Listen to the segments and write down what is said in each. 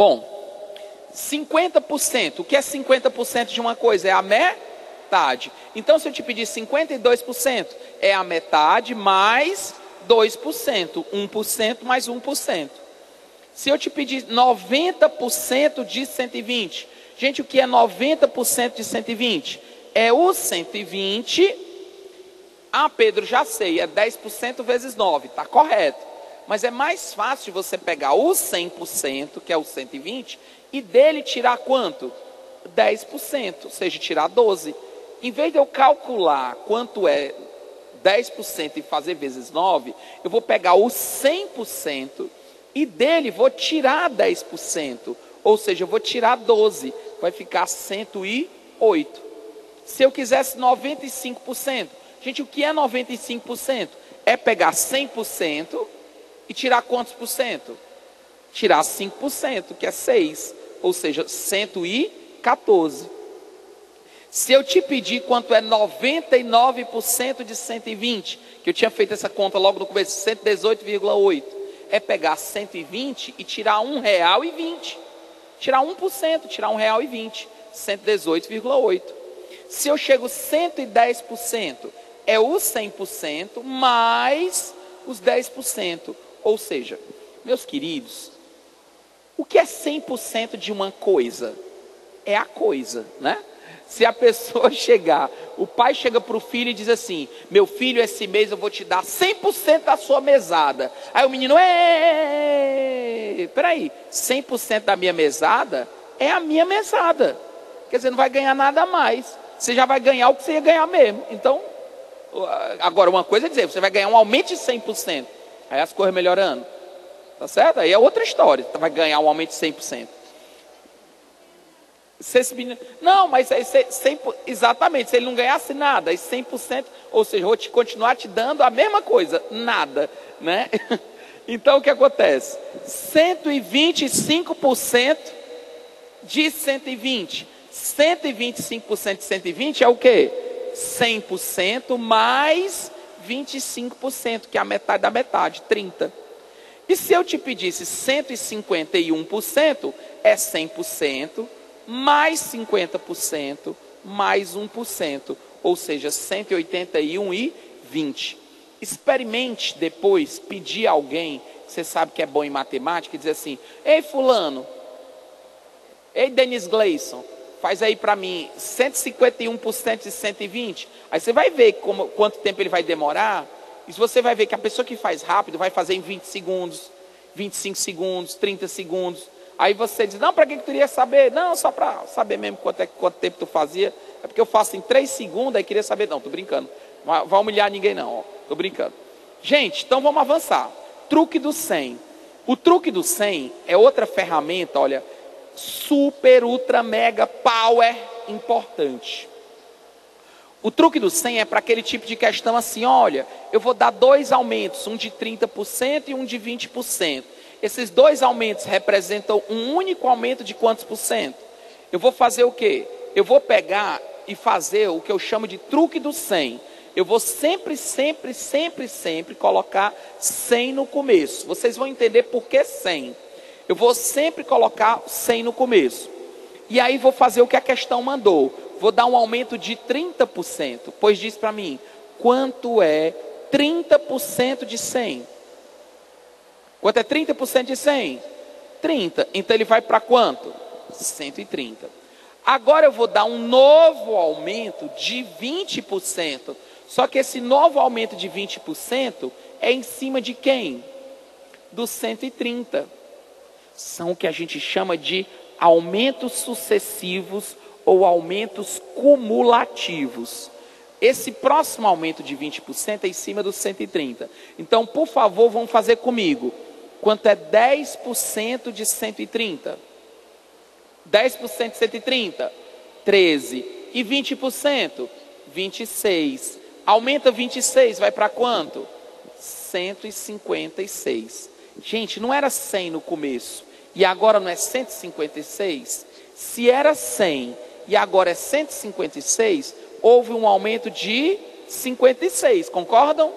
Bom, 50%. O que é 50% de uma coisa? É a metade. Então, se eu te pedir 52%, é a metade mais 2%. 1% mais 1%. Se eu te pedir 90% de 120, gente, o que é 90% de 120? É o 120. Ah, Pedro, já sei, é 10% vezes 9, está correto. Mas é mais fácil você pegar o 100%, que é o 120, e dele tirar quanto? 10%, ou seja, tirar 12. Em vez de eu calcular quanto é 10% e fazer vezes 9, eu vou pegar o 100% e dele vou tirar 10%, ou seja, eu vou tirar 12, vai ficar 108. Se eu quisesse 95%, gente, o que é 95%? É pegar 100% e tirar quantos por cento? Tirar 5%, que é 6, ou seja, 114. Se eu te pedir quanto é 99% de 120, que eu tinha feito essa conta logo no começo, 118,8, é pegar 120 e tirar R$1,20. Tirar 1%, tirar R$1,20, 118,8. Se eu chego 110%, é o 100% mais os 10%. Ou seja, meus queridos, o que é 100% de uma coisa? É a coisa, né? Se a pessoa chegar, o pai chega para o filho e diz assim: meu filho, esse mês eu vou te dar 100% da sua mesada. Aí o menino, peraí, 100% da minha mesada é a minha mesada. Quer dizer, não vai ganhar nada a mais. Você já vai ganhar o que você ia ganhar mesmo. Então, agora uma coisa é dizer, você vai ganhar um aumento de 100%. Aí as coisas melhorando. Tá certo? Aí é outra história. Você vai ganhar um aumento de 100%. Não, mas exatamente, se ele não ganhasse nada, aí 100%, ou seja, eu vou continuar te dando a mesma coisa, nada, né? Então o que acontece? 125% de 120, 125% de 120 é o quê? 100% mais 25%, que é a metade da metade, 30%. E se eu te pedisse 151%, é 100%, mais 50%, mais 1%, ou seja, 181,20. Experimente depois pedir a alguém, você sabe que é bom em matemática, e dizer assim: ei fulano, ei Dennis Gleison, faz aí para mim 151% de 120. Aí você vai ver quanto tempo ele vai demorar. E você vai ver que a pessoa que faz rápido vai fazer em 20 segundos, 25 segundos, 30 segundos. Aí você diz: não, para que tu queria saber? Não, só para saber mesmo quanto tempo tu fazia. É porque eu faço em 3 segundos, aí queria saber. Não, tô brincando. Não vai humilhar ninguém não, ó. Tô brincando. Gente, então vamos avançar. Truque do 100. O truque do 100 é outra ferramenta, olha, super, ultra, mega, power, importante. O truque do 100 é para aquele tipo de questão assim: olha, eu vou dar 2 aumentos, um de 30% e um de 20%. Esses 2 aumentos representam um único aumento de quantos por cento? Eu vou fazer o quê? Eu vou pegar e fazer o que eu chamo de truque do 100. Eu vou sempre colocar 100 no começo. Vocês vão entender por que 100. Eu vou sempre colocar 100 no começo. E aí vou fazer o que a questão mandou. Vou dar um aumento de 30%. Pois diz para mim, quanto é 30% de 100? Quanto é 30% de 100? 30. Então ele vai para quanto? 130. Agora eu vou dar um novo aumento de 20%. Só que esse novo aumento de 20% é em cima de quem? Do 130. São o que a gente chama de aumentos sucessivos ou aumentos cumulativos. Esse próximo aumento de 20% é em cima dos 130. Então, por favor, vamos fazer comigo. Quanto é 10% de 130? 10% de 130? 13. E 20%? 26. Aumenta 26, vai para quanto? 156. Gente, não era 100 no começo. E agora não é 156? Se era 100 e agora é 156, houve um aumento de 56, concordam?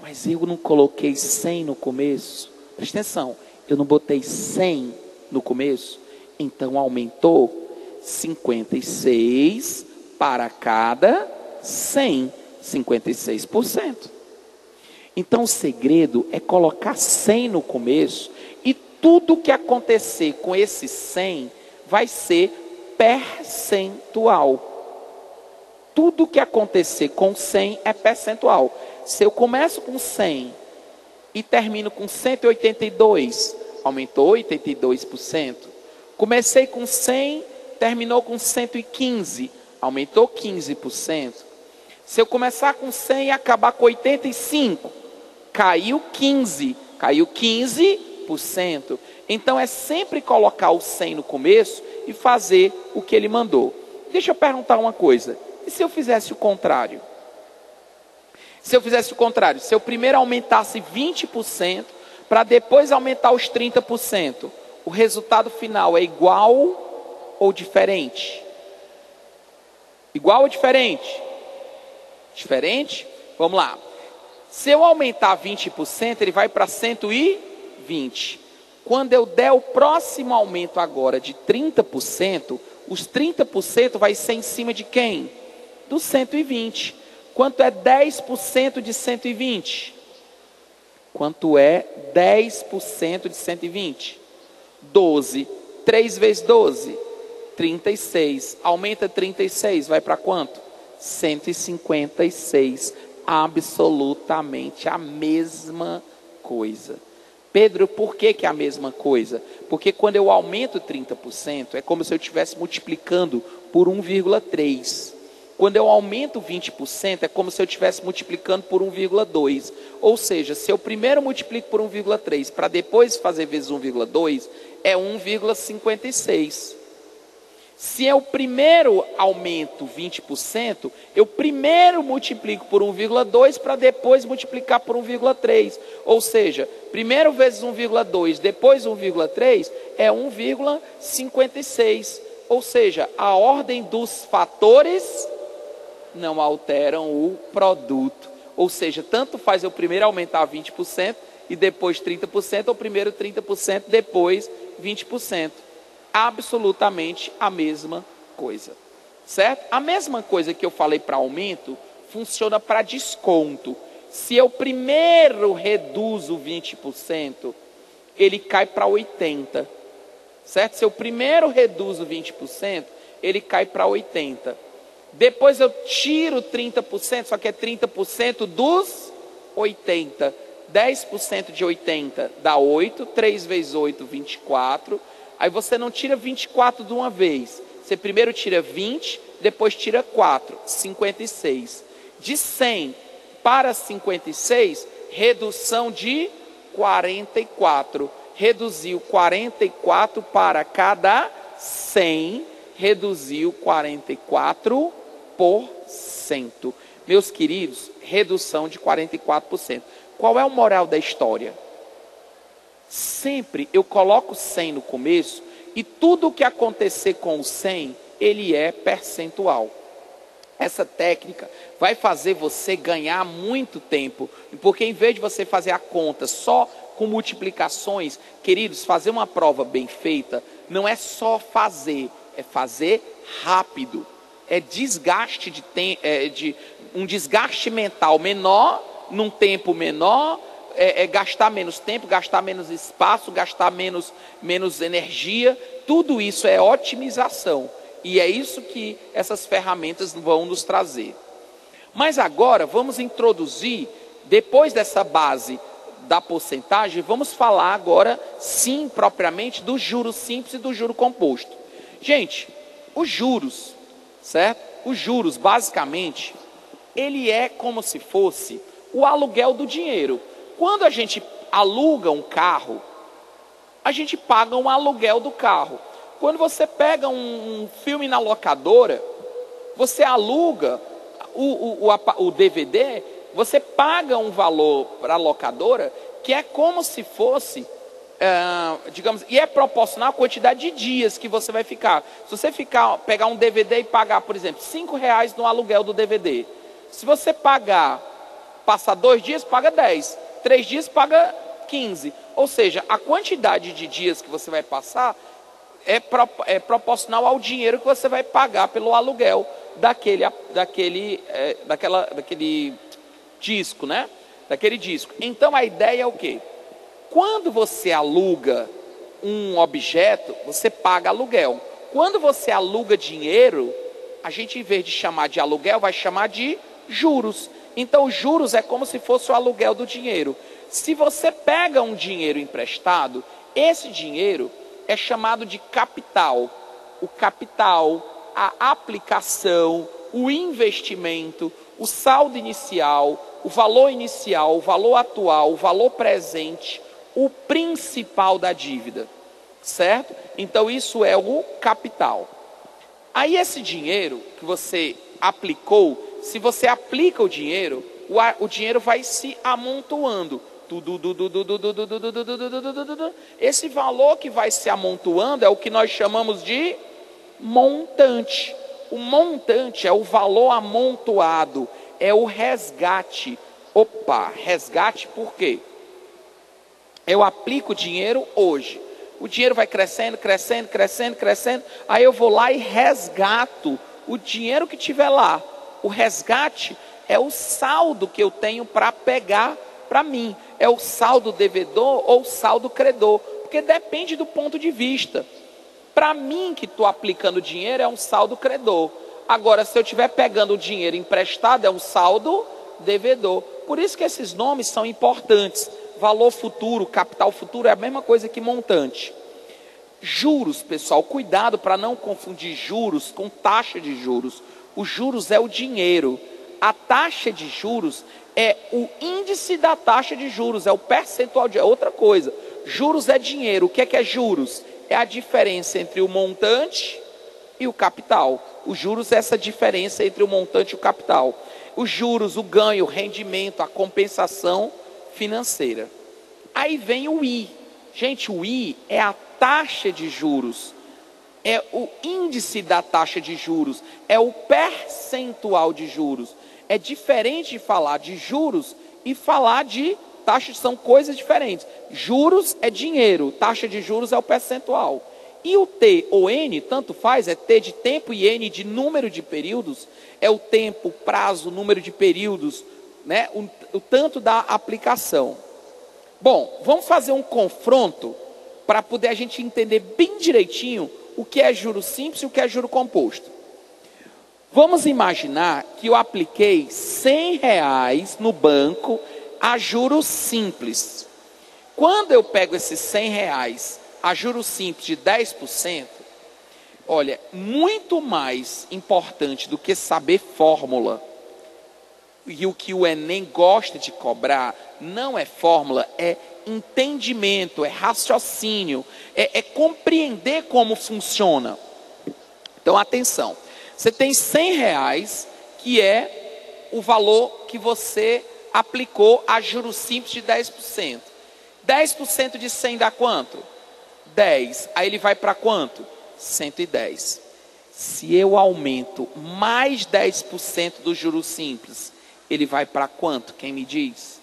Mas eu não coloquei 100 no começo. Presta atenção, eu não botei 100 no começo? Então aumentou 56 para cada 100, 56%. Então o segredo é colocar 100 no começo e tudo que acontecer com esse 100 vai ser percentual. Tudo que acontecer com 100 é percentual. Se eu começo com 100 e termino com 182, aumentou 82%. Comecei com 100, terminou com 115, aumentou 15%. Se eu começar com 100 e acabar com 85, caiu 15%. Então é sempre colocar o 100 no começo e fazer o que ele mandou. Deixa eu perguntar uma coisa. E se eu fizesse o contrário? Se eu primeiro aumentasse 20% para depois aumentar os 30%, o resultado final é igual ou diferente? Igual ou diferente? Diferente? Vamos lá. Se eu aumentar 20%, ele vai para 120. Quando eu der o próximo aumento agora de 30%, os 30% vai ser em cima de quem? Do 120. Quanto é 10% de 120? Quanto é 10% de 120? 12. 3 vezes 12? 36. Aumenta 36, vai para quanto? 156. Absolutamente a mesma coisa. Pedro, por que é a mesma coisa? Porque quando eu aumento 30%, é como se eu estivesse multiplicando por 1,3. Quando eu aumento 20%, é como se eu estivesse multiplicando por 1,2. Ou seja, se eu primeiro multiplico por 1,3 para depois fazer vezes 1,2, é 1,56. Se eu primeiro aumento 20%, eu primeiro multiplico por 1,2 para depois multiplicar por 1,3. Ou seja, primeiro vezes 1,2, depois 1,3 é 1,56. Ou seja, a ordem dos fatores não alteram o produto. Ou seja, tanto faz eu primeiro aumentar 20% e depois 30%, ou primeiro 30%, depois 20%. Absolutamente a mesma coisa, certo? A mesma coisa que eu falei para aumento, funciona para desconto. Se eu primeiro reduzo 20%, ele cai para 80%, certo? Se eu primeiro reduzo 20%, ele cai para 80%. Depois eu tiro 30%, só que é 30% dos 80%. 10% de 80 dá 8, 3 vezes 8, 24. Aí você não tira 24 de uma vez. Você primeiro tira 20, depois tira 4, 56. De 100 para 56, redução de 44. Reduziu 44 para cada 100, reduziu 44%. Meus queridos, redução de 44%. Qual é o moral da história? Sempre eu coloco 100 no começo e tudo o que acontecer com o 100, ele é percentual. Essa técnica vai fazer você ganhar muito tempo, porque em vez de você fazer a conta só com multiplicações, queridos, fazer uma prova bem feita não é só fazer, é fazer rápido. É desgaste de um desgaste mental menor, num tempo menor, gastar menos tempo, gastar menos espaço, gastar menos energia. Tudo isso é otimização. E é isso que essas ferramentas vão nos trazer. Mas agora vamos introduzir, depois dessa base da porcentagem, vamos falar agora, sim, propriamente, do juro simples e do juro composto. Gente, os juros, certo? Os juros, basicamente, ele é como se fosse o aluguel do dinheiro. Quando a gente aluga um carro, a gente paga um aluguel do carro. Quando você pega um filme na locadora, você aluga o DVD, você paga um valor para a locadora, que é como se fosse, digamos, e é proporcional à quantidade de dias que você vai ficar. Se você pegar um DVD e pagar, por exemplo, R$5 no aluguel do DVD. Se você passar 2 dias, paga 10. 3 dias, paga 15. Ou seja, a quantidade de dias que você vai passar é proporcional ao dinheiro que você vai pagar pelo aluguel daquele disco, né? Daquele disco. Então a ideia é o quê? Quando você aluga um objeto, você paga aluguel. Quando você aluga dinheiro, a gente, em vez de chamar de aluguel, vai chamar de juros. Então, juros é como se fosse o aluguel do dinheiro. Se você pega um dinheiro emprestado, esse dinheiro é chamado de capital. O capital, a aplicação, o investimento, o saldo inicial, o valor atual, o valor presente, o principal da dívida. Certo? Então, isso é o capital. Aí, esse dinheiro que você aplicou, se você aplica o dinheiro vai se amontoando. Esse valor que vai se amontoando é o que nós chamamos de montante. O montante é o valor amontoado, é o resgate. Opa, resgate por quê? Eu aplico o dinheiro hoje. O dinheiro vai crescendo, crescendo, crescendo, crescendo. Aí eu vou lá e resgato o dinheiro que tiver lá. O resgate é o saldo que eu tenho para pegar para mim. É o saldo devedor ou saldo credor. Porque depende do ponto de vista. Para mim que estou aplicando dinheiro é um saldo credor. Agora, se eu estiver pegando o dinheiro emprestado, é um saldo devedor. Por isso que esses nomes são importantes. Valor futuro, capital futuro é a mesma coisa que montante. Juros, pessoal, cuidado para não confundir juros com taxa de juros. Os juros é o dinheiro. A taxa de juros é o índice da taxa de juros, é o percentual de outra coisa. Juros é dinheiro. O que é juros? É a diferença entre o montante e o capital. Os juros é essa diferença entre o montante e o capital. Os juros, o ganho, o rendimento, a compensação financeira. Aí vem o I. Gente, o I é a taxa de juros. É o índice da taxa de juros. É o percentual de juros. É diferente de falar de juros e falar de taxas, são coisas diferentes. Juros é dinheiro, taxa de juros é o percentual. E o T ou N, tanto faz, é T de tempo e N de número de períodos. É o tempo, prazo, número de períodos, né? O tanto da aplicação. Bom, vamos fazer um confronto para poder a gente entender bem direitinho o que é juro simples e o que é juro composto. Vamos imaginar que eu apliquei R$100 no banco a juros simples. Quando eu pego esses R$100 a juros simples de 10%, olha, muito mais importante do que saber fórmula, e o que o Enem gosta de cobrar, não é fórmula, é entendimento, é raciocínio, é compreender como funciona. Então, atenção, você tem R$100, que é o valor que você aplicou a juros simples de 10%. 10% de 100 dá quanto? 10. Aí ele vai para quanto? 110. Se eu aumento mais 10% do juros simples, ele vai para quanto? Quem me diz?